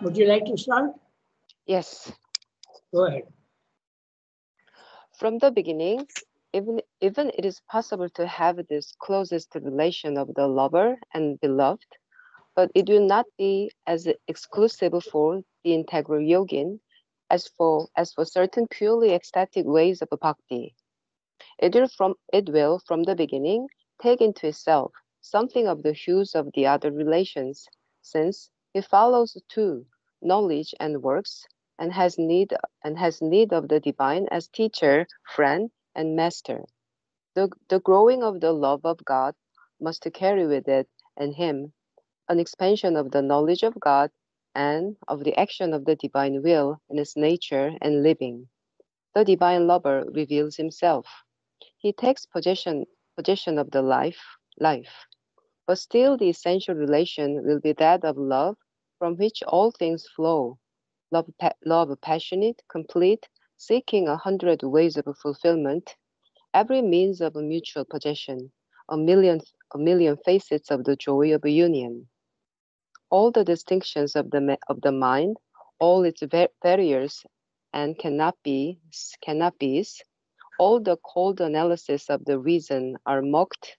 Would you like to start? Yes. Go ahead. From the beginning, even it is possible to have this closest relation of the lover and beloved, but it will not be as exclusive for the integral yogin as for certain purely ecstatic ways of bhakti. It will from the beginning take into itself something of the hues of the other relations, since it follows too knowledge and works, and has need of the divine as teacher, friend, and master. The growing of the love of God must carry with it and him an expansion of the knowledge of God and of the action of the divine will in its nature and living. The divine lover reveals himself. He takes possession of the life, but still the essential relation will be that of love, from which all things flow. Love passionate, complete, seeking 100 ways of fulfillment, every means of mutual possession, a million facets of the joy of union. All the distinctions of the mind, all its barriers and cannot be, all the cold analysis of the reason are mocked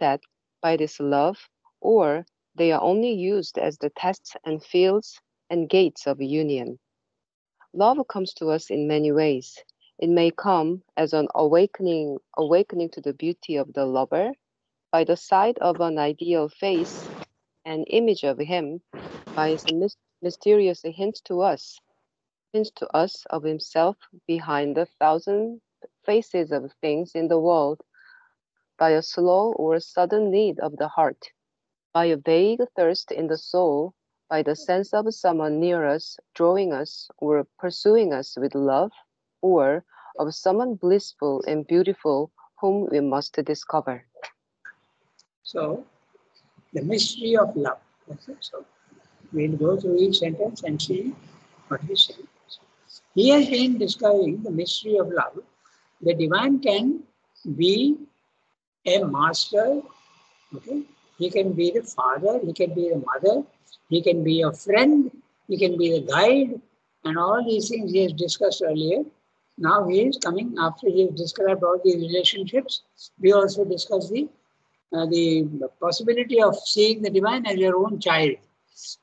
at by this love, or they are only used as the tests and fields and gates of union. Love comes to us in many ways. It may come as an awakening to the beauty of the lover, by the sight of an ideal face, an image of him, by some mysterious hints to us of himself behind the thousand faces of things in the world, by a slow or sudden need of the heart, by a vague thirst in the soul, by the sense of someone near us drawing us or pursuing us with love, or of someone blissful and beautiful whom we must discover. So, the mystery of love. That's it. So, we'll go through each sentence and see what he says. He has been discovering the mystery of love. The divine can be a master, okay? He can be the father, he can be the mother, he can be a friend, he can be the guide, and all these things he has discussed earlier. Now he is coming, after he has described all these relationships, we also discuss the possibility of seeing the divine as your own child.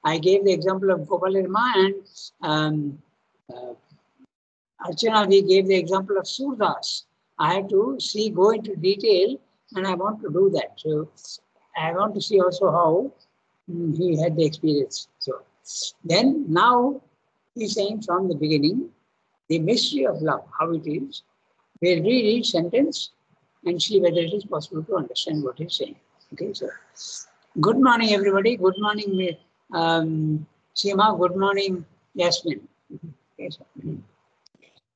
I gave the example of Gopalarma and Archana, we gave the example of Surdas. I have to go into detail, and I want to do that. So I want to see also how he had the experience. So then now he's saying from the beginning, the mystery of love, how it is. We'll read each sentence and see whether it is possible to understand what he's saying. Okay, so good morning, everybody. Good morning, Seema. Good morning, Yasmin. Okay, so,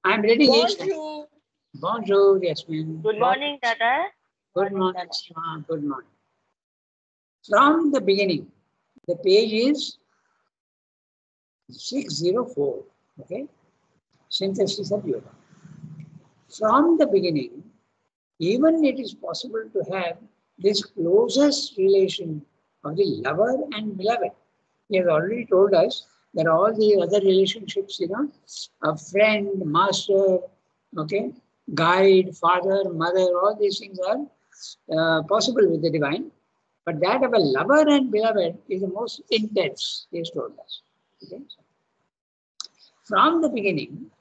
I'm ready. Bonjour. Bonjour, Yasmin. Good morning, Dada. Good morning, Seema. Good morning. From the beginning, the page is 604. Okay, synthesis of yoga. From the beginning, even it is possible to have this closest relation of the lover and beloved. He has already told us that all the other relationships, a friend, master, okay, guide, father, mother, all these things are possible with the divine. But that of a lover and beloved is the most intense, he has told us. Okay? From the beginning,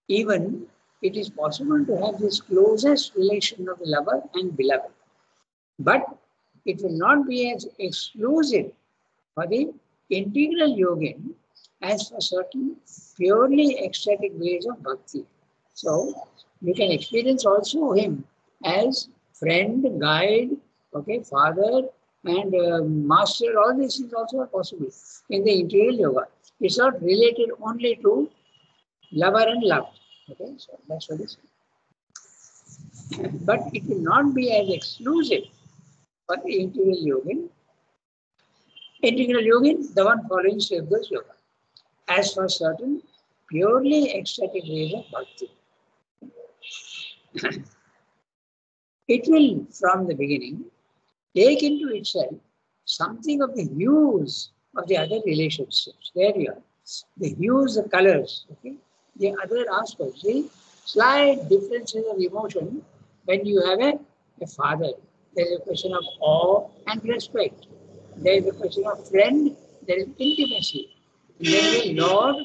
even it is possible to have this closest relation of the lover and beloved. But it will not be as exclusive for the integral yogin as for certain purely ecstatic ways of bhakti. So you can experience also him as friend, guide, okay, father, and master. All these things also are possible in the integral yoga. It's not related only to lover and love. Okay, so that's what it is. But it will not be as exclusive for the integral yogin. Integral yogin, the one following Shivdas yoga, as for certain purely ecstatic ways of bhakti. It will, from the beginning, take into itself something of the hues of the other relationships. There you are. the hues, the colors, okay, the other aspects. See, slight differences of emotion when you have a father. There is a question of awe and respect. There is a question of friend, there is intimacy. Then you Lord,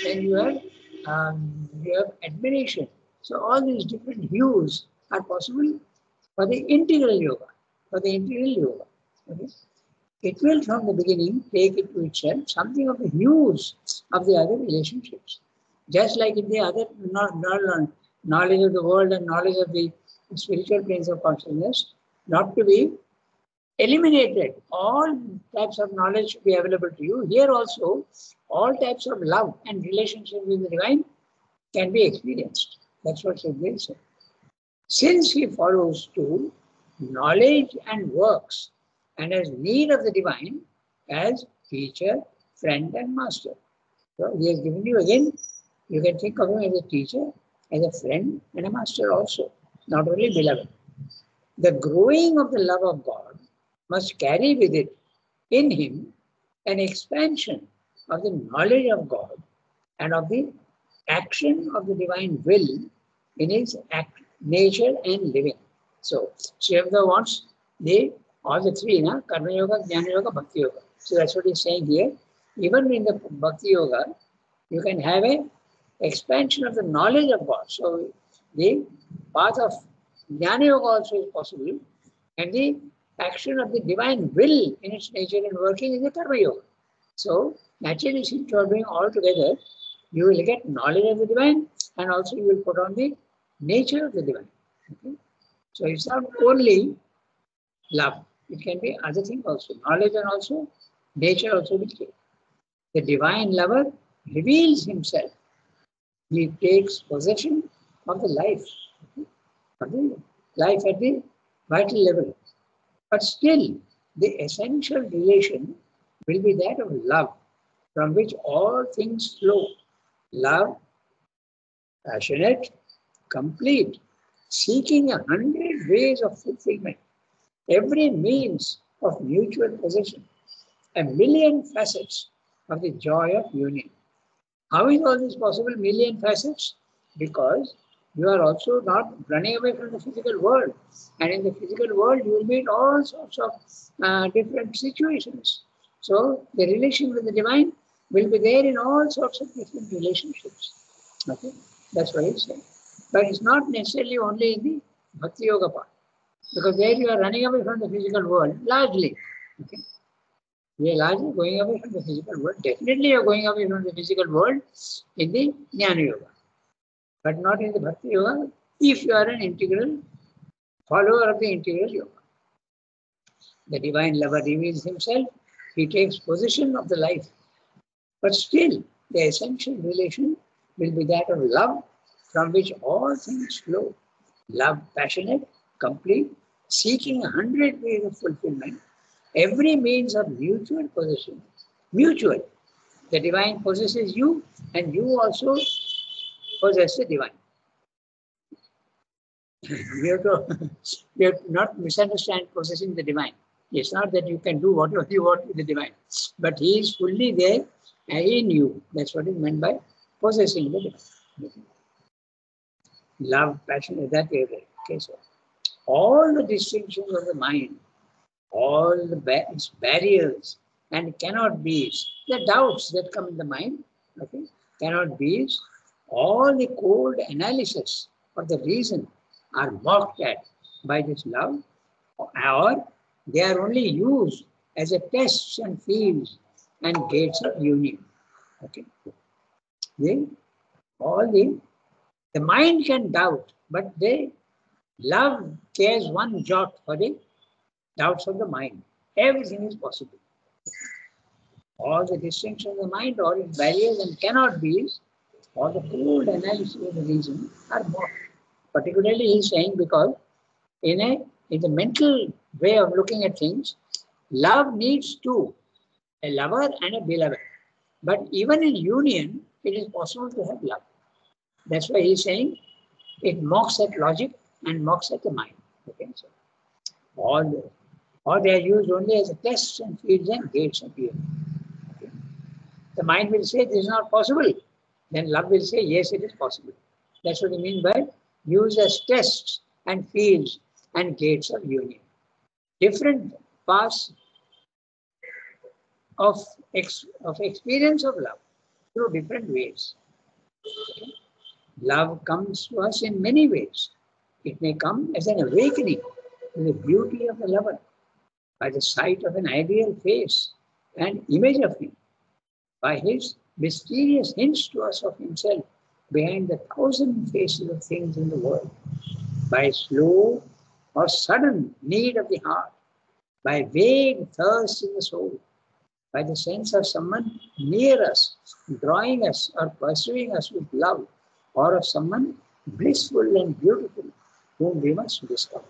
then you have admiration. So all these different hues are possible for the integral yoga. For the integral yoga. Okay? It will from the beginning take it to itself something of the hues of the other relationships. Just like in the other knowledge of the world and knowledge of the spiritual planes of consciousness, not to be eliminated. All types of knowledge should be available to you. Here also, all types of love and relationship with the divine can be experienced. That's what Sadhguru said. Since he follows to knowledge and works and has need of the divine as teacher, friend and master. So he has given you again, you can think of him as a teacher, as a friend and a master also, not only beloved. The growing of the love of God must carry with it in him an expansion of the knowledge of God and of the action of the divine will in his nature and living. So, Shiva wants all the three, Karma Yoga, Jnana Yoga, Bhakti Yoga. So that's what he's saying here. Even in the Bhakti Yoga, you can have an expansion of the knowledge of God. So the path of Jnana Yoga also is possible, and the action of the divine will in its nature and working is the Karma Yoga. So naturally, since you are doing all together, you will get knowledge of the divine, and also you will put on the nature of the divine. Okay? So it's not only love. It can be other things also. Knowledge and also nature also will take. The divine lover reveals himself. He takes possession of the life. Of the life at the vital level. But still, the essential relation will be that of love, from which all things flow. Love, passionate, complete, seeking 100 ways of fulfillment, every means of mutual possession, a million facets of the joy of union. How is all this possible, million facets? Because you are also not running away from the physical world. And in the physical world, you will meet all sorts of different situations. So the relation with the divine will be there in all sorts of different relationships. Okay, that's what he's saying. But it's not necessarily only in the Bhakti Yoga part. Because there you are running away from the physical world, largely. Okay? We are largely going away from the physical world. Definitely you are going away from the physical world in the Jnana Yoga. But not in the Bhakti Yoga, if you are an integral follower of the integral yoga. The divine lover reveals himself, he takes possession of the life. But still, the essential relation will be that of love, from which all things flow. Love passionate, complete, seeking 100 ways of fulfillment, every means of mutual possession. Mutual. The divine possesses you, and you also possess the divine. We have to not misunderstand possessing the divine. It's not that you can do whatever you want with the divine, but he is fully there in you. That's what is meant by possessing the divine. Love, passion, is that okay, so all the distinctions of the mind, all the its barriers and cannot be's, the doubts that come in the mind, okay, cannot be's, all the cold analysis of the reason are mocked at by this love, or they are only used as a tests and fields and gates of union. Okay. The mind can doubt, but love cares one jot for the doubts of the mind. Everything is possible. All the distinctions of the mind, all its barriers and cannot be, all the cold analysis of the reason are mocked. Particularly, he is saying because in the mental way of looking at things, love needs two, a lover and a beloved. But even in union, it is possible to have love. That's why he is saying it mocks at logic and mocks at the mind. Okay? So or they are used only as a tests and fields and gates of union. Okay? The mind will say this is not possible. Then love will say yes, it is possible. That's what I mean by use as tests and fields and gates of union. Different paths of experience of love through different ways. Okay? Love comes to us in many ways. It may come as an awakening to the beauty of the lover by the sight of an ideal face and image of him, by his mysterious hints to us of himself behind the thousand faces of things in the world, by slow or sudden need of the heart, by vague thirst in the soul, by the sense of someone near us, drawing us or pursuing us with love, or of someone blissful and beautiful whom we must discover.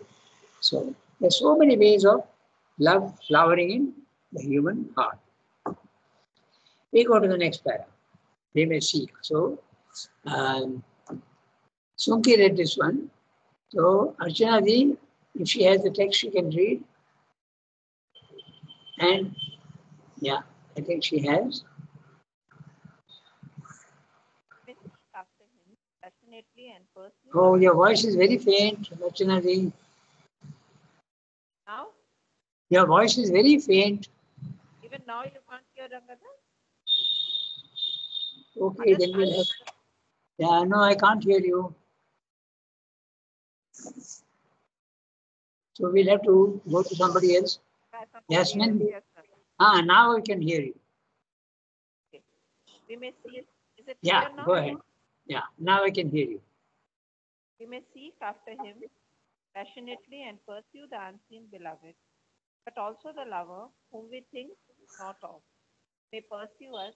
So there are so many ways of love flowering in the human heart. We go to the next paragraph. We may see. So Sunki read this one. So Archana Ji, if she has the text, she can read. And yeah, I think she has. Oh, your voice is very faint, Archana Ji. Now? Your voice is very faint. Even now you can't hear Rangadhar? Okay, then we'll have. Yeah, no, I can't hear you. So we'll have to go to somebody else. Yasmin? Yes, sir. Now I can hear you. Okay. We may see, is it Yeah, clear now? go ahead. Yeah, now I can hear you. We may seek after him passionately and pursue the unseen beloved, but also the lover whom we think not of, may pursue us,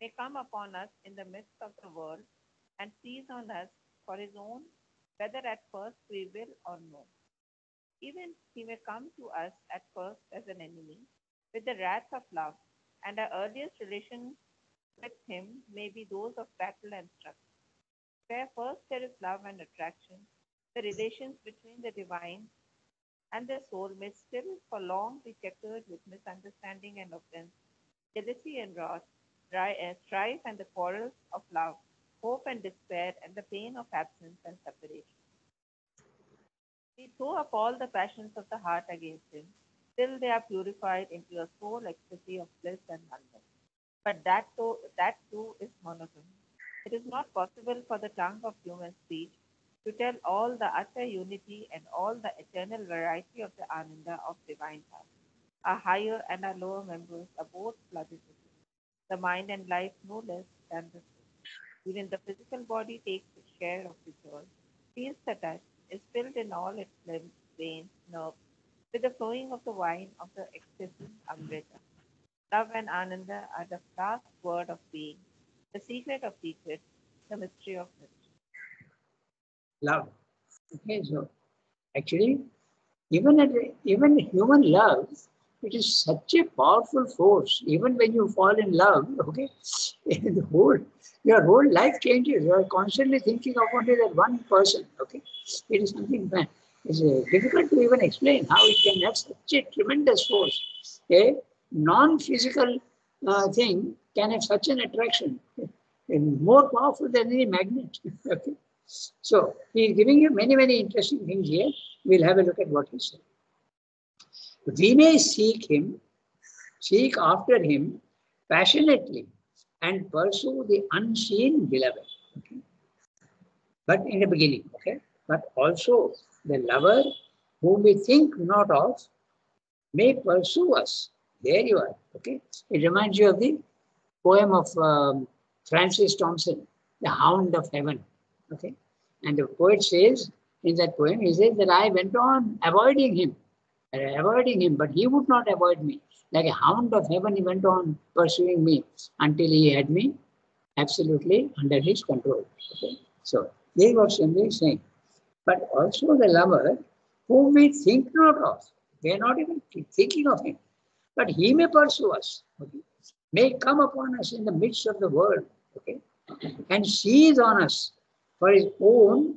may come upon us in the midst of the world and seize on us for his own, whether at first we will or no. Even he may come to us at first as an enemy, with the wrath of love, and our earliest relation with him may be those of battle and struggle. Where first there is love and attraction, the relations between the divine and their soul may still for long be checkered with misunderstanding and offense, jealousy and wrath, strife and the quarrels of love, hope and despair, and the pain of absence and separation. We throw up all the passions of the heart against him, till they are purified into a sole ecstasy of bliss and wonder. But that too is monotony. It is not possible for the tongue of human speech to tell all the utter unity and all the eternal variety of the Ananda of divine heart. Our higher and our lower members are both flooded with it. The mind and life no less than the soul. Even the physical body takes its share of the joy, feels the touch, is filled in all its limbs, veins, nerves, with the flowing of the wine of the ecstasy Amrita. Love and Ananda are the last word of being, the secret of secrets, the mystery of mystery. Love. Okay, so actually, even human love, it is such a powerful force. Even when you fall in love, okay, your whole life changes. You are constantly thinking of only that one person. Okay, it is something that is difficult to even explain how it can have such a tremendous force. A non-physical thing can have such an attraction, more powerful than any magnet. Okay. So he is giving you many interesting things here. We'll have a look at what he said. We may seek after him passionately and pursue the unseen beloved. Okay? But in the beginning, okay? But also the lover whom we think not of may pursue us. There you are. Okay? It reminds you of the poem of Francis Thompson, The Hound of Heaven. Okay? And the poet says in that poem, he says that I went on avoiding him, but he would not avoid me. Like a hound of heaven, he went on pursuing me until he had me absolutely under his control. Okay? So, this is what Swami is saying. But also the lover whom we think not of, we are not even thinking of him, but he may pursue us, okay? May come upon us in the midst of the world, okay? And seize on us for his own,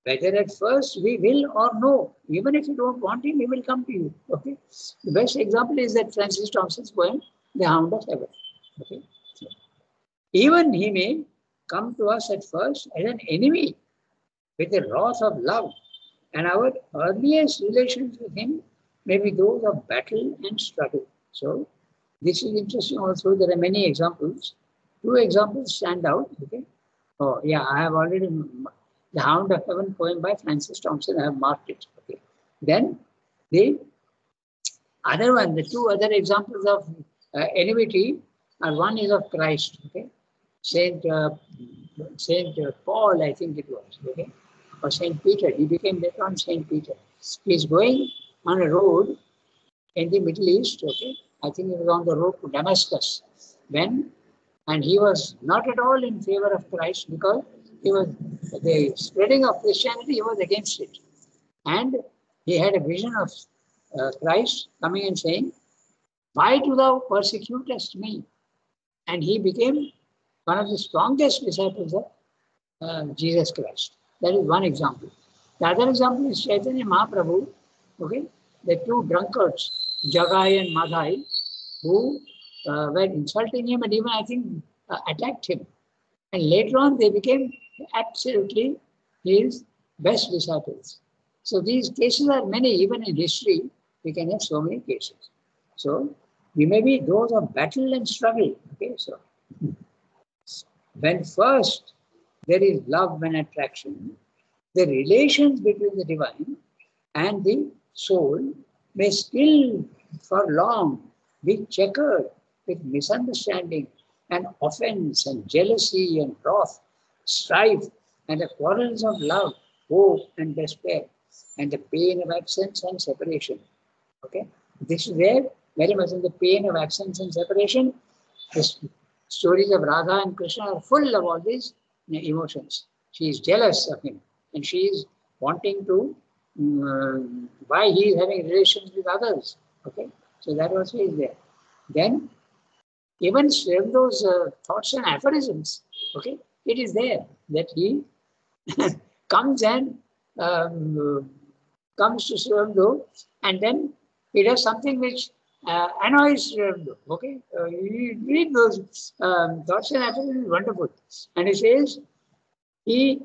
whether at first we will or no. Even if you don't want him, he will come to you. Okay. The best example is that Francis Thompson's poem, The Hound of Heaven. Okay. So, Even he may come to us at first as an enemy with the wrath of love, and our earliest relations with him may be those of battle and struggle. So, this is interesting also. There are many examples. Two examples stand out. Okay. Oh, yeah, I have already, The Hound of Heaven poem by Francis Thompson, I have marked it. Okay. Then, the other one, the two other examples of enmity are one is of Christ. Okay. Saint Paul, I think it was. Okay. Or Saint Peter. He became later on Saint Peter. He is going on a road in the Middle East. Okay. I think it was on the road to Damascus. And he was not at all in favor of Christ because he was the spreading of Christianity, he was against it. And he had a vision of Christ coming and saying, "Why do thou persecutest me?" And he became one of the strongest disciples of Jesus Christ. That is one example. The other example is Chaitanya Mahaprabhu, okay, the two drunkards, Jagai and Madhai, who were insulting him and even, I think, attacked him. And later on, they became absolutely his best disciples. So these cases are many. Even in history, we can have so many cases. So we may be those of battle and struggle. Okay, so when first there is love and attraction, the relations between the divine and the soul may still for long be checkered with misunderstanding and offense and jealousy and wrath, strife and the quarrels of love, hope and despair, and the pain of absence and separation. Okay, this is there very much in the pain of absence and separation. The stories of Radha and Krishna are full of all these emotions. She is jealous of him and she is wanting to why he is having relations with others. Okay, so that also is there. Then even those thoughts and aphorisms, okay, it is there that he comes and comes to Srivamdu and then he does something which annoys Srivamdu. Okay, you read those thoughts and aphorisms, wonderful. And he says he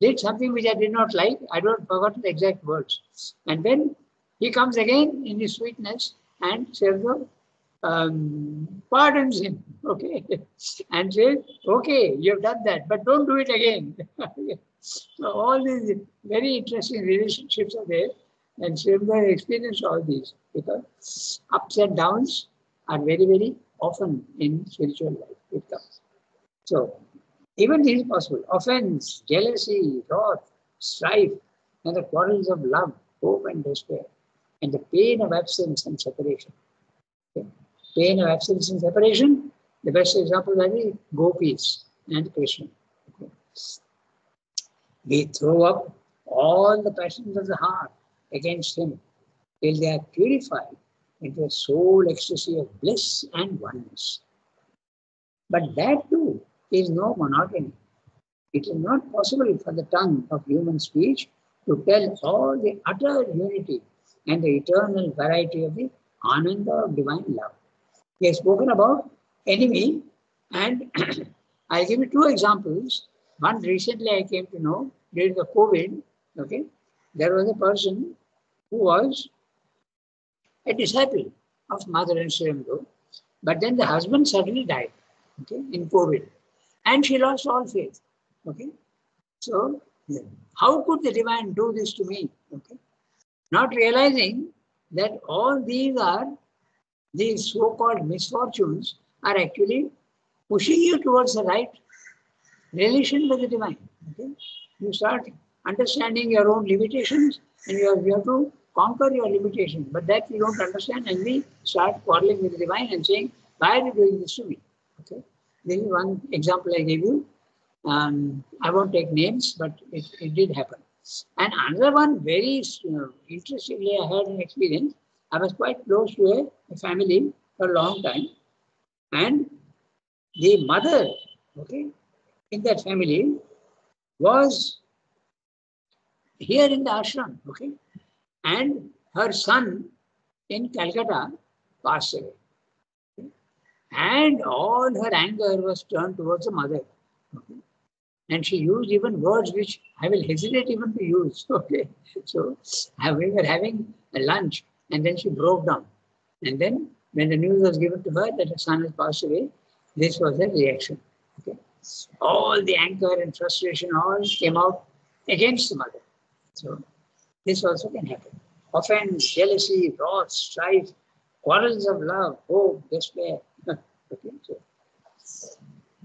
did something which I did not like. I don't forgot the exact words. And then he comes again in his sweetness and Srivamdu pardons him, okay, and says, "Okay, you have done that, but don't do it again." So all these very interesting relationships are there, and Srivamdu experienced all these because ups and downs are very, very often in spiritual life. It comes. So even this is possible. Offense, jealousy, wrath, strife, and the quarrels of love, hope, and despair, and the pain of absence and separation. Okay. Pain of absence and separation, the best example are the gopis and Krishna. Okay. They throw up all the passions of the heart against him till they are purified into a soul ecstasy of bliss and oneness. But that too is no monotony. It is not possible for the tongue of human speech to tell all the utter unity and the eternal variety of the ananda of divine love. We have spoken about enemy, and I'll give you two examples. One recently I came to know during the COVID, okay, there was a person who was a disciple of Mother and Srivamdu, but then the husband suddenly died, okay, in COVID, and she lost all faith, okay. So, how could the divine do this to me, okay? Not realizing that all these so-called misfortunes are actually pushing you towards the right relation with the divine. Okay? You start understanding your own limitations and you have to conquer your limitations. But that you don't understand and we start quarreling with the divine and saying, "Why are you doing this to me?" Okay? This is one example I gave you. I won't take names, but it did happen. And another one, very interestingly, I had an experience. I was quite close to a family for a long time. And the mother, okay, in that family was here in the ashram, okay. And her son in Calcutta passed away. Okay? And all her anger was turned towards the mother. Okay. And she used even words which I will hesitate even to use. Okay. So we were having a lunch and then she broke down. And then when the news was given to her that her son has passed away, this was her reaction. Okay. All the anger and frustration all came out against the mother. So this also can happen. Offense, jealousy, wrath, strife, quarrels of love, hope, despair. Okay. So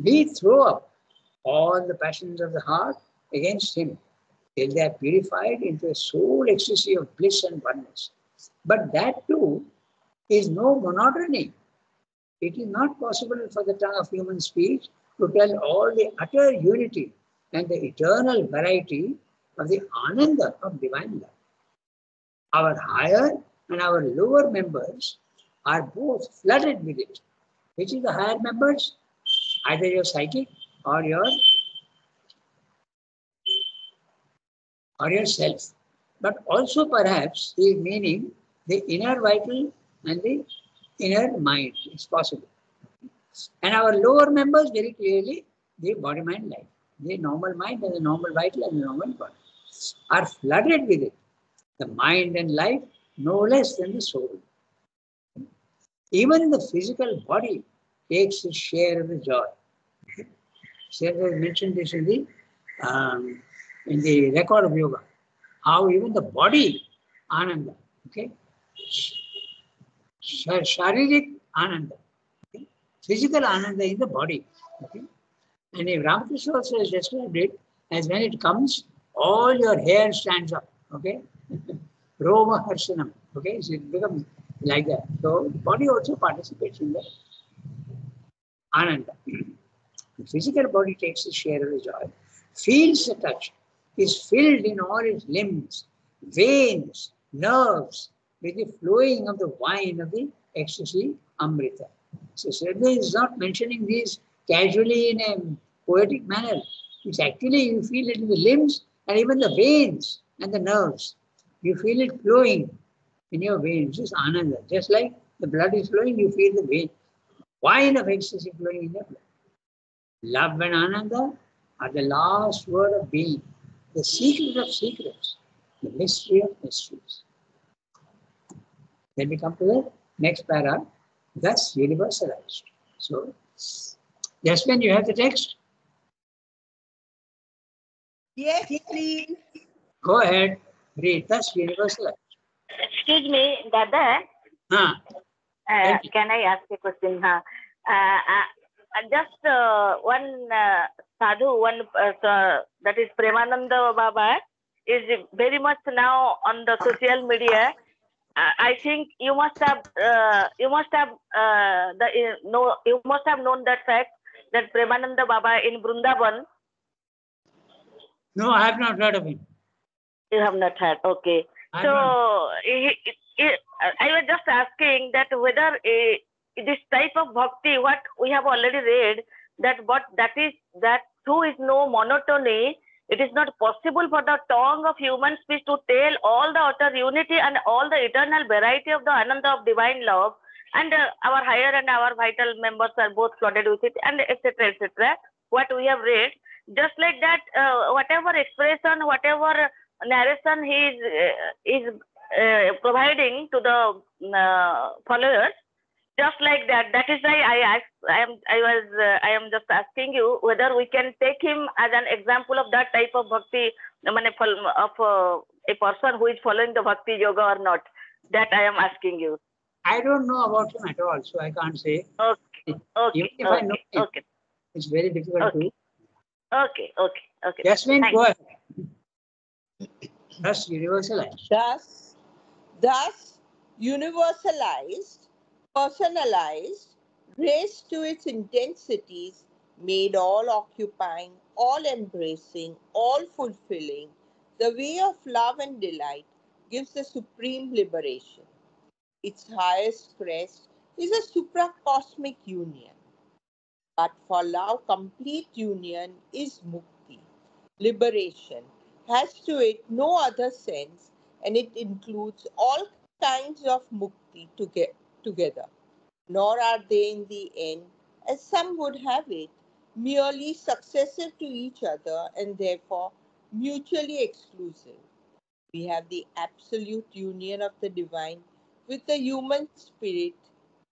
we throw up all the passions of the heart against him till they are purified into a sole ecstasy of bliss and oneness. But that too is no monotony. It is not possible for the tongue of human speech to tell all the utter unity and the eternal variety of the ananda of divine love. Our higher and our lower members are both flooded with it. Which is the higher members? Either your psychic or your self. But also perhaps the meaning the inner vital and the inner mind is possible. And our lower members very clearly the body mind life. The normal mind and the normal vital and the normal body are flooded with it. The mind and life no less than the soul. Even the physical body takes its share of the joy. Sarah mentioned this in the record of yoga. How even the body ananda, okay, sharirik ananda, okay? Physical ananda in the body, okay. And if Ramakrishna also has described it as when it comes, all your hair stands up, okay. Roma harshanam, okay, so it becomes like that. So body also participates in the ananda. The physical body takes its share of the joy, feels the touch, is filled in all its limbs, veins, nerves, with the flowing of the wine of the ecstasy, Amrita. So Sridhar is not mentioning these casually in a poetic manner. It's actually, you feel it in the limbs and even the veins and the nerves. You feel it flowing in your veins. It's ananda. Just like the blood is flowing, you feel the vein. Wine of ecstasy flowing in your blood. Love and ananda are the last word of being, the secret of secrets, the mystery of mysteries. Then we come to the next para, thus universalized. So, just when you have the text, Yes, please. go ahead, read, thus universalized. Excuse me, Dada. Can I ask a question? Just one sadhu, that is Premananda Baba, is very much now on the social media. I think you must have known that fact that Premananda Baba in Vrindavan. No, I have not heard of him. You have not heard, okay. So I was just asking that whether this type of bhakti, what we have already read, that too is no monotony. It is not possible for the tongue of human speech to tell all the utter unity and all the eternal variety of the ananda of divine love, and our higher and our vital members are both flooded with it, and etc. etc. What we have read, just like that, whatever expression, whatever narration he is providing to the followers, just like that. That is why I am just asking you whether we can take him as an example of that type of bhakti, of a person who is following the bhakti yoga or not. That I am asking you. I don't know about him at all, so I can't say. Okay. Even if I know him, it's very difficult to. Okay. Jasmine, go ahead. Thus universalized. Thus universalized, personalized, raised to its intensities, made all occupying, all embracing, all fulfilling, the way of love and delight gives the supreme liberation. Its highest crest is a supracosmic union. But for love, complete union is mukti. Liberation has to it no other sense, and it includes all kinds of mukti together. nor are they in the end, as some would have it, merely successive to each other and therefore mutually exclusive. We have the absolute union of the divine with the human spirit,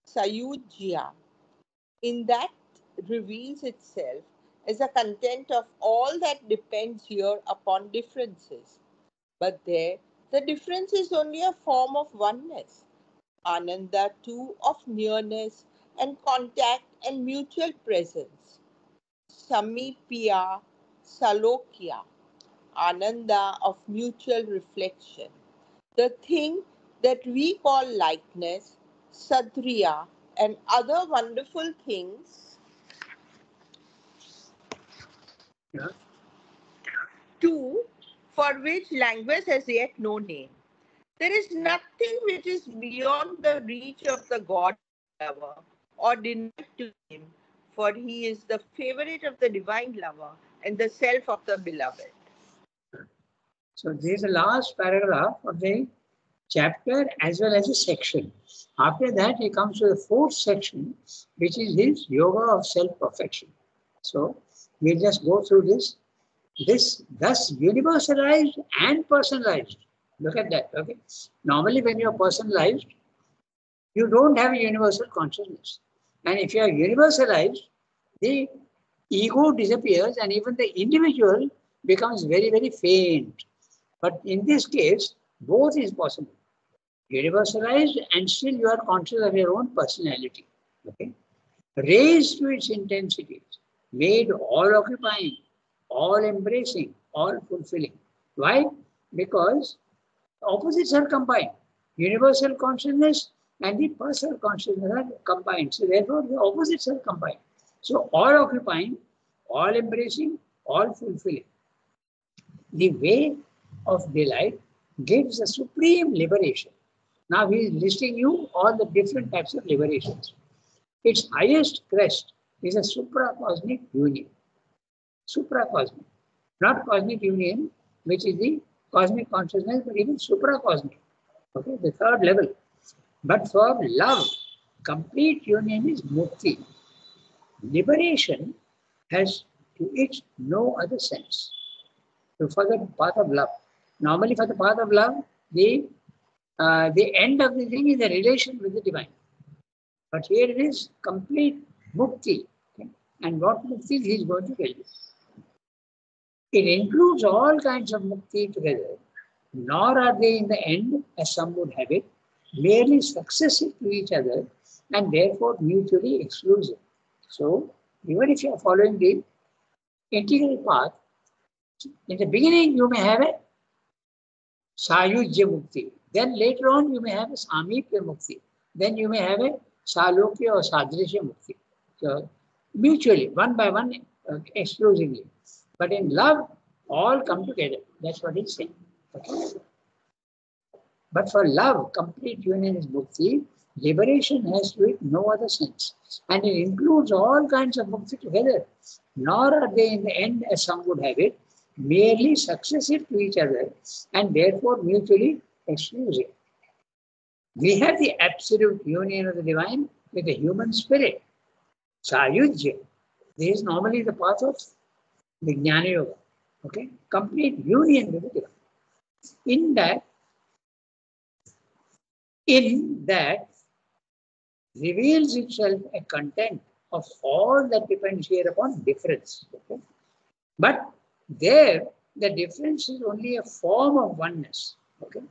Sayujya. In that reveals itself as a content of all that depends here upon differences. But there, the difference is only a form of oneness. Ananda too of nearness and contact and mutual presence. Samipya, Salokya, Ananda of mutual reflection. The thing that we call likeness, Sadriya, and other wonderful things, Yeah. too, for which language has yet no name. There is nothing which is beyond the reach of the God lover or denied to him, for he is the favorite of the divine lover and the self of the beloved. So this is the last paragraph of the chapter as well as a section. After that, he comes to the fourth section, which is his yoga of self-perfection. So we'll just go through this. This thus universalized and personalized. Look at that. Okay. Normally, when you're personalized, you don't have a universal consciousness. And if you are universalized, the ego disappears and even the individual becomes very, very faint. But in this case, both is possible. Universalized and still you are conscious of your own personality. Okay? Raised to its intensities, made all occupying, all embracing, all fulfilling. Why? Because opposites are combined. Universal consciousness and the personal consciousness are combined. So therefore the opposites are combined. So all occupying, all embracing, all fulfilling. The way of delight gives a supreme liberation. Now he is listing you all the different types of liberations. Its highest crest is a supracosmic union. Supracosmic. Not cosmic union, which is the cosmic consciousness, but even supracosmic. Okay, the third level. But for love, complete union is mukti. Liberation has to it no other sense. So for the path of love. Normally for the path of love, the end of the thing is the relation with the divine. But here it is complete mukti. Okay? And what mukti he is going to tell you. It includes all kinds of mukti together, nor are they in the end, as some would have it, merely successive to each other and therefore mutually exclusive. So, even if you are following the integral path, in the beginning you may have a Sayujya Mukti. Then later on you may have a Samipya Mukti. Then you may have a Salokya or Sadrishya Mukti. So, mutually, one by one, exclusively. But in love, all come together. That's what he's saying. Okay? But for love, complete union is mukti. Liberation has to it no other sense. And it includes all kinds of mukti together. Nor are they in the end, as some would have it, merely successive to each other and therefore mutually exclusive. We have the absolute union of the divine with the human spirit. Sayujya. This is normally the path of the Jnana Yoga. Okay? Complete union with the divine. In that reveals itself a content of all that depends here upon difference. Okay? But there, the difference is only a form of oneness. Okay?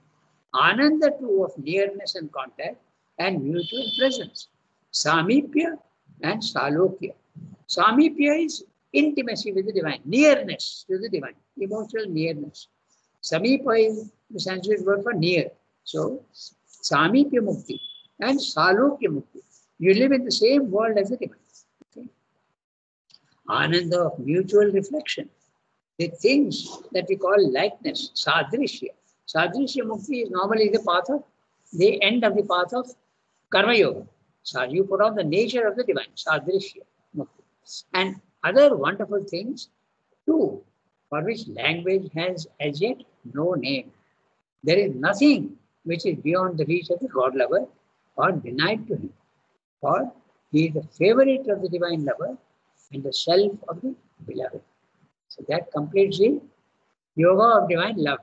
Ananda too of nearness and contact and mutual presence. Samipya and Salokya. Samipya is intimacy with the divine, nearness to the divine, emotional nearness. Samipa is the Sanskrit word for near. So, Samipya Mukti and Salokya Mukti. You live in the same world as the divine. Okay? Ananda of mutual reflection. The things that we call likeness, Sadrishya. Sadrishya Mukti is normally the path of, the end of the path of Karma Yoga. So you put on the nature of the divine, Sadrishya Mukti. And other wonderful things too, for which language has as yet no name. There is nothing which is beyond the reach of the God lover or denied to him. For he is the favorite of the divine lover and the self of the beloved. So that completes the yoga of divine love.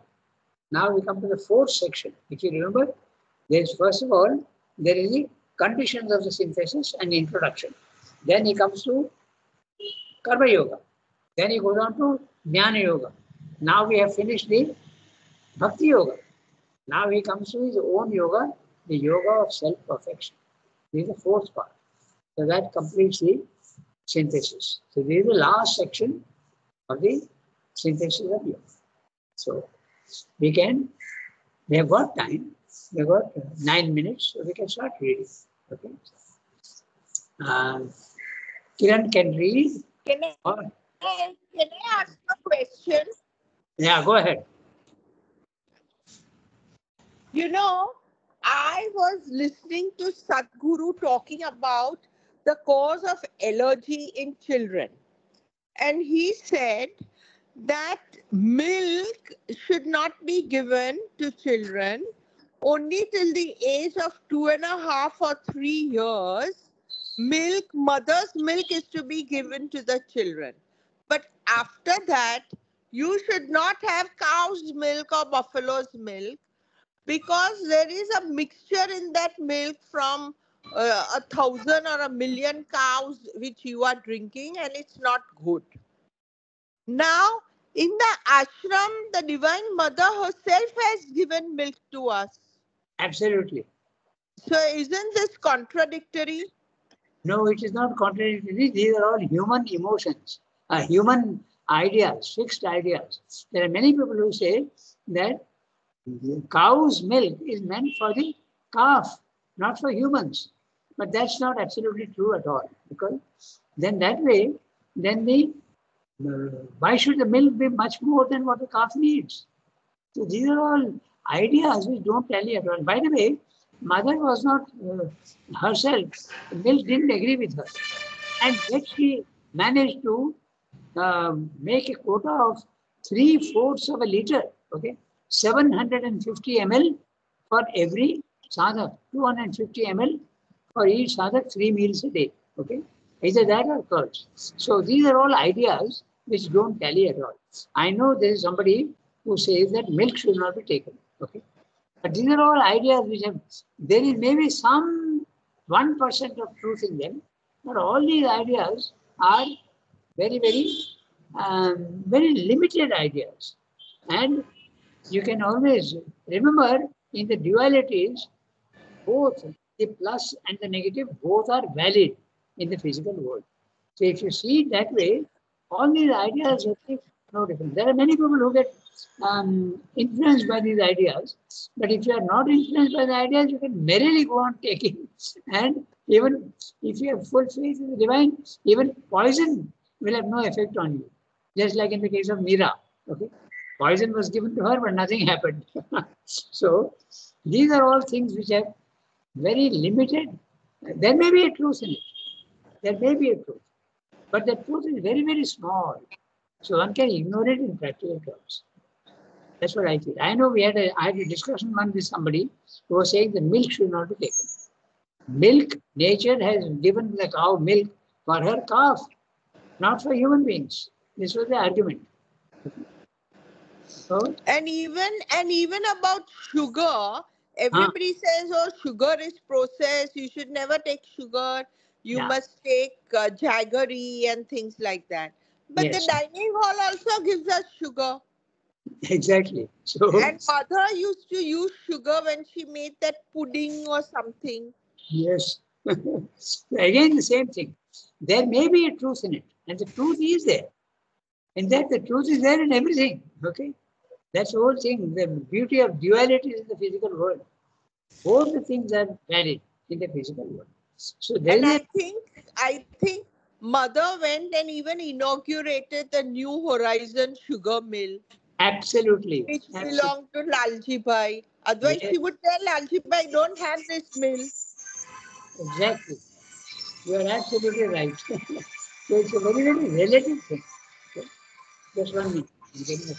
Now we come to the fourth section. If you remember, there is first of all, there is the conditions of the synthesis and introduction. Then he comes to Karma Yoga. Then he goes on to Jnana Yoga. Now we have finished the Bhakti Yoga. Now he comes to his own yoga, the yoga of self-perfection. This is the fourth part. So that completes the synthesis. So this is the last section of the synthesis of yoga. So we have got time. We have got 9 minutes, so we can start reading. Okay. Kiran can read. Can I ask a question? Yeah, go ahead. You know, I was listening to Sadhguru talking about the cause of allergy in children. And he said that milk should not be given to children only till the age of 2.5 or 3 years. Mother's milk is to be given to the children. But after that, you should not have cow's milk or buffalo's milk, because there is a mixture in that milk from 1,000 or 1,000,000 cows which you are drinking, and it's not good. Now, in the ashram, the Divine Mother herself has given milk to us. Absolutely. So isn't this contradictory? No, it is not contradictory. These are all human emotions, human ideas, fixed ideas. There are many people who say that cow's milk is meant for the calf, not for humans. But that's not absolutely true at all. Because then that way, then why should the milk be much more than what the calf needs? So these are all ideas which don't tally at all. By the way, mother was not herself, milk didn't agree with her. And yet she managed to make a quota of 3/4 of a liter, okay? 750 ml for every sadhak, 250 ml for each sadhak, 3 meals a day, okay? Either that or curds. So these are all ideas which don't tally at all. I know there is somebody who says that milk should not be taken, okay? But these are all ideas which have, there is maybe some 1% of truth in them, but all these ideas are very, very limited ideas. And you can always remember in the dualities, both the plus and the negative, both are valid in the physical world. So if you see it that way, all these ideas make no difference. There are many people who get influenced by these ideas, but if you are not influenced by the ideas, you can merrily go on taking. And even if you have full faith in the divine, even poison will have no effect on you. Just like in the case of Meera. Okay? Poison was given to her, but nothing happened. So these are all things which have very limited. There may be a truth in it. There may be a truth. But the truth is very, very small. So one can ignore it in practical terms. That's what I feel. I know I had a discussion once with somebody who was saying the milk should not be taken. Milk, nature has given the cow milk for her calf, not for human beings. This was the argument. So, And even about sugar, everybody says, oh, sugar is processed, you should never take sugar, you must take jaggery and things like that. But the dining hall also gives us sugar. Exactly. So, and mother used to use sugar when she made that pudding or something. Yes. Again, the same thing. There may be a truth in it, and the truth is there. In that, the truth is there in everything. Okay? That's the whole thing. The beauty of duality is in the physical world. Both the things are valid in the physical world. So there and I think mother went and even inaugurated the New Horizon sugar mill. Absolutely. Which belonged to Lalji Bhai. Otherwise, she would tell Lalji Bhai, don't have this mill. Exactly. You are absolutely right. So it's a very, very relative thing. Okay? Just 1 minute. I'm getting it.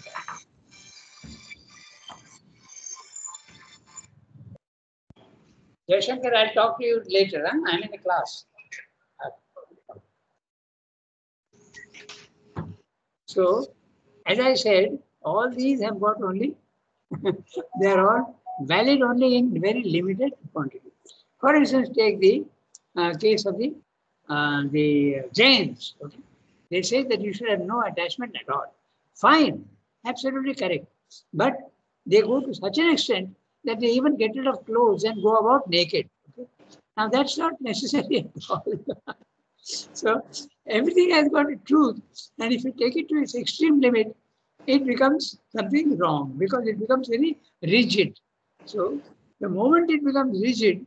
Jayashankar, I'll talk to you later. Huh? I'm in a class. So, as I said, all these have got only, they are all valid only in very limited quantity. For instance, take the case of the Jains. Okay? They say that you should have no attachment at all. Fine, absolutely correct. But they go to such an extent that they even get rid of clothes and go about naked. Okay? Now that's not necessary at all. So everything has got a truth, and if you take it to its extreme limit, it becomes something wrong because it becomes very rigid. So the moment it becomes rigid,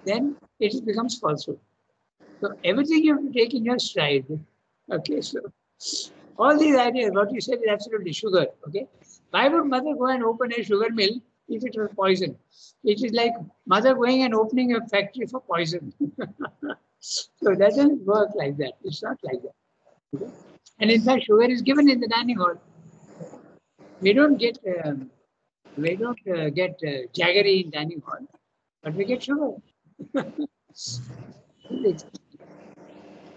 then it becomes falsehood. So everything you have to take in your stride. Okay, so all these ideas, what you said is absolutely sugar. Okay, why would mother go and open a sugar mill if it was poison? It is like mother going and opening a factory for poison. So that doesn't work like that. It's not like that. Okay? And in fact, sugar is given in the dining hall. We don't get jaggery in dining hall, but we get sugar.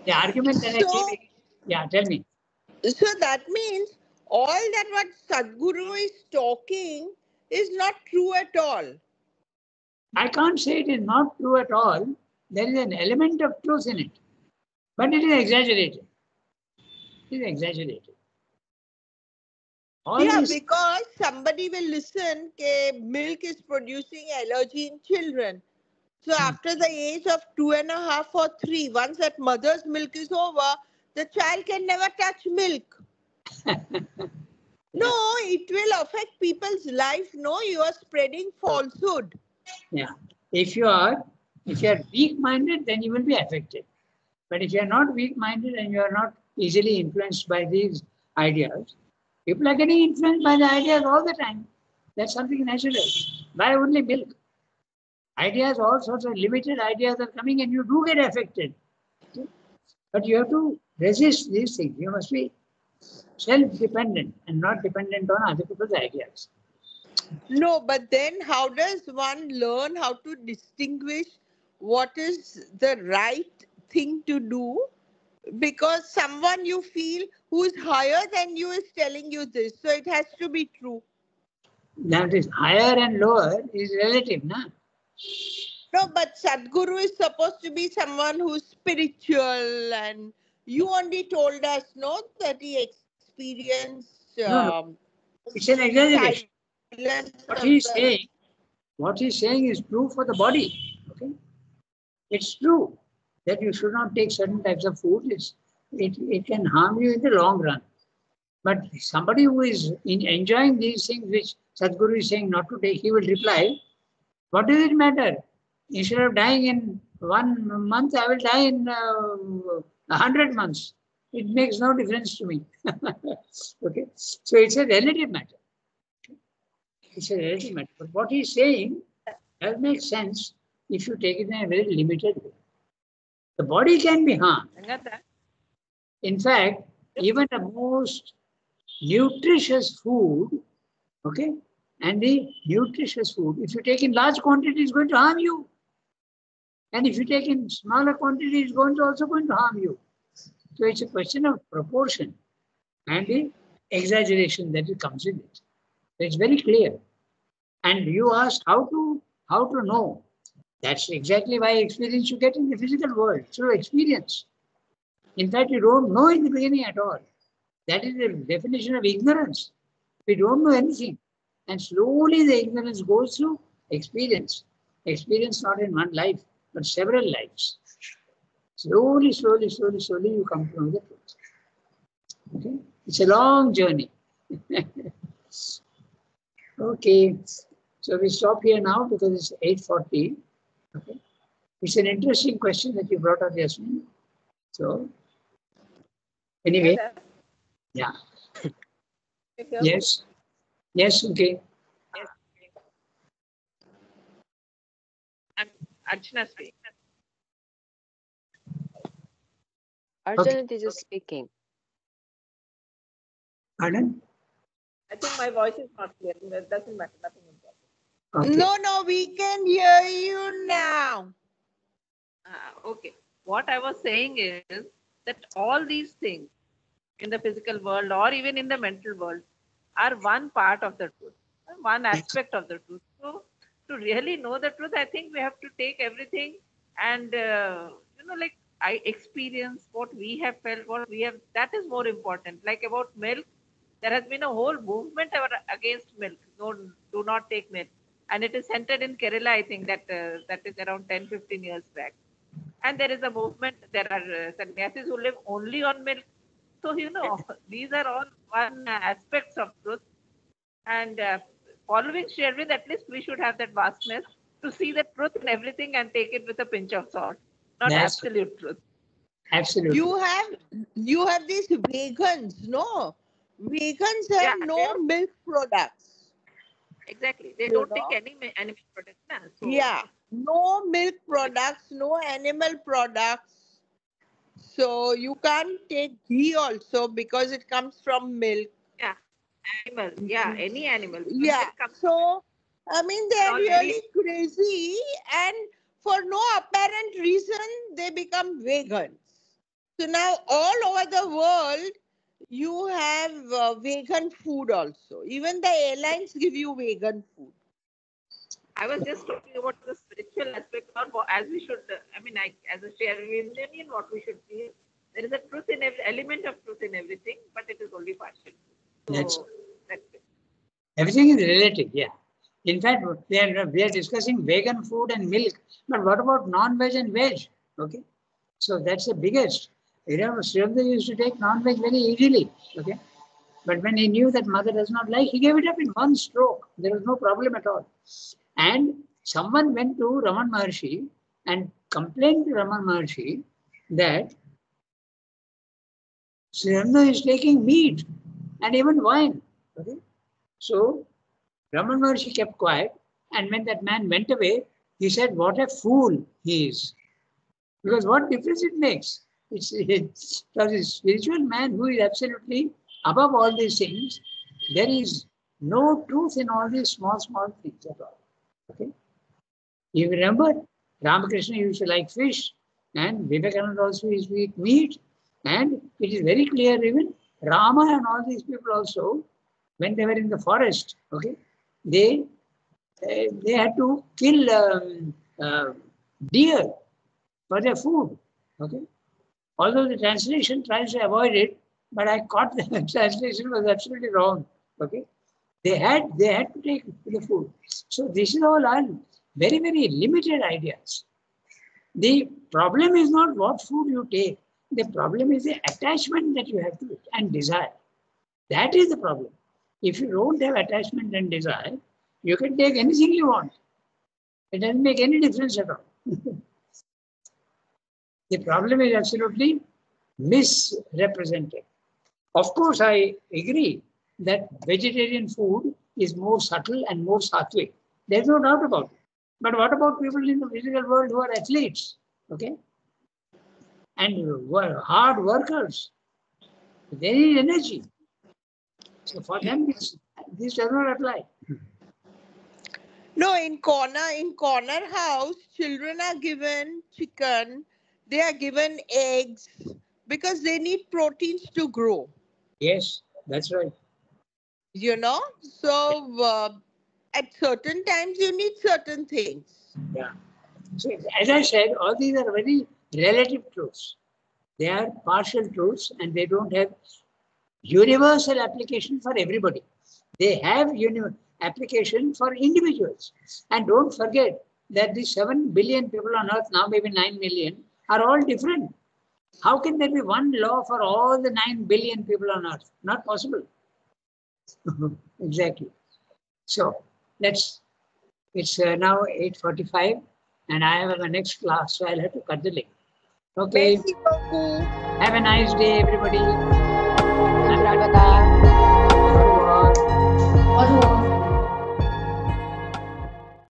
The argument that I keep making, yeah, tell me. So that means all that what Sadhguru is talking is not true at all. I can't say it is not true at all. There is an element of truth in it, but it is exaggerated. It is exaggerated. All Yeah, this, because somebody will listen that milk is producing allergy in children. So after the age of 2.5 or 3, once that mother's milk is over, the child can never touch milk. No, it will affect people's life. No, you are spreading falsehood. yeah. If you are weak-minded, then you will be affected. But if you are not weak-minded and you are not easily influenced by these ideas, people are getting influenced by the ideas all the time. That's something natural. Why only milk? Ideas, all sorts of limited ideas are coming and you do get affected. Okay? But you have to resist these things. You must be self-dependent and not dependent on other people's ideas. No, but then how does one learn how to distinguish what is the right thing to do? Because someone you feel who is higher than you is telling you this, so it has to be true. That is higher and lower is relative, na? No, but Sadhguru is supposed to be someone who's spiritual, and you only told us, no, that he experienced No. It's an exaggeration. silence What of he's the- saying, is true for the body. Okay, it's true that you should not take certain types of food. It can harm you in the long run. But somebody who is enjoying these things which Sadhguru is saying not to take, he will reply, what does it matter? Instead of dying in 1 month, I will die in 100 months. It makes no difference to me. Okay, so it's a relative matter. It's a relative matter. But what he's saying does make sense if you take it in a very limited way. The body can be harmed. In fact, even the most nutritious food, okay, and the nutritious food, if you take in large quantity, it's going to harm you. And if you take in smaller quantity, it's also going to harm you. So it's a question of proportion and the exaggeration that it comes with it. So it's very clear. And you asked how to know. That's exactly why experience you get in the physical world. So experience. In fact, you don't know in the beginning at all. That is the definition of ignorance. We don't know anything. And slowly the ignorance goes through experience. Experience not in one life, but several lives. Slowly, you come to know the truth. Okay? It's a long journey. Okay. So we stop here now because it's 8:40. Okay. It's an interesting question that you brought up, Yasmin. So, anyway, yeah. Yes. Yes, okay. Archana speak. Arjun is speaking. Pardon? I think my voice is not clear. That doesn't matter. Nothing important. Okay. No, we can hear you now. Okay. What I was saying is that all these things in the physical world or even in the mental world are one part of the truth, one aspect of the truth. So to really know the truth, I think we have to take everything and, like I experience what we have felt, what we have, that is more important. Like about milk, there has been a whole movement against milk. No, do not take milk. And it is centered in Kerala, I think that is around 10-15 years back. And there is a movement, there are sannyasis who live only on milk. So, these are all one aspects of truth. And following Sherwin, at least we should have that vastness to see the truth in everything and take it with a pinch of salt, not That's absolute truth. absolutely. You have these vegans, no? Vegans have no milk products. Exactly. They You don't know? take any animal products. So, Yeah, no milk products, no animal products. So you can't take ghee also because it comes from milk. yeah, animal. Yeah, any animal. Because Yeah, milk comes so I mean they're all really crazy, and for no apparent reason they become vegans. So now all over the world you have vegan food also. Even the airlines give you vegan food. I was just talking about the spiritual aspect, or as we should, as a Sherwinian, what we should feel. There is a truth in every element of truth in everything, but it is only partial. So that's it. Everything is relative, yeah. In fact, we are discussing vegan food and milk, but what about non-veg and veg? Okay, so that's the biggest. Sridhar used to take non-veg very easily. Okay, but when he knew that mother does not like, he gave it up in one stroke. There was no problem at all. And someone went to Raman Maharshi and complained to Raman Maharshi that Sridhar is taking meat and even wine. Okay, so Raman Maharshi kept quiet, and when that man went away, he said, "What a fool he is!" Because what difference it makes? It's a spiritual man who is absolutely above all these things. There is no truth in all these small things at all. Okay? You remember, Ramakrishna used to like fish, and Vivekananda also used to eat meat, and it is very clear even Rama and all these people also, when they were in the forest, okay, they had to kill deer for their food. Okay, although the translation tries to avoid it, but I caught the translation was absolutely wrong. Okay, they had to take the food. So this is all are very limited ideas. The problem is not what food you take. The problem is the attachment that you have to it and desire. That is the problem. If you don't have attachment and desire, you can take anything you want. It doesn't make any difference at all. The problem is absolutely misrepresented. Of course, I agree that vegetarian food is more subtle and more sattvic. There's no doubt about it. But what about people in the physical world who are athletes, okay? And hard workers? They need energy. So for them, this does not apply. No, in corner house, children are given chicken, they are given eggs because they need proteins to grow. Yes, that's right. You know, so at certain times you need certain things. Yeah. So as I said, all these are very relative truths. They are partial truths and they don't have universal application for everybody. They have application for individuals. And don't forget that the 7 billion people on earth, now maybe 9 million, are all different. How can there be one law for all the 9 billion people on earth? Not possible. Exactly. So it's now 8:45 and I have a next class, so I'll have to cut the link. Okay. Merci beaucoup. Have a nice day, everybody. 감사합니다. Au revoir. Au revoir.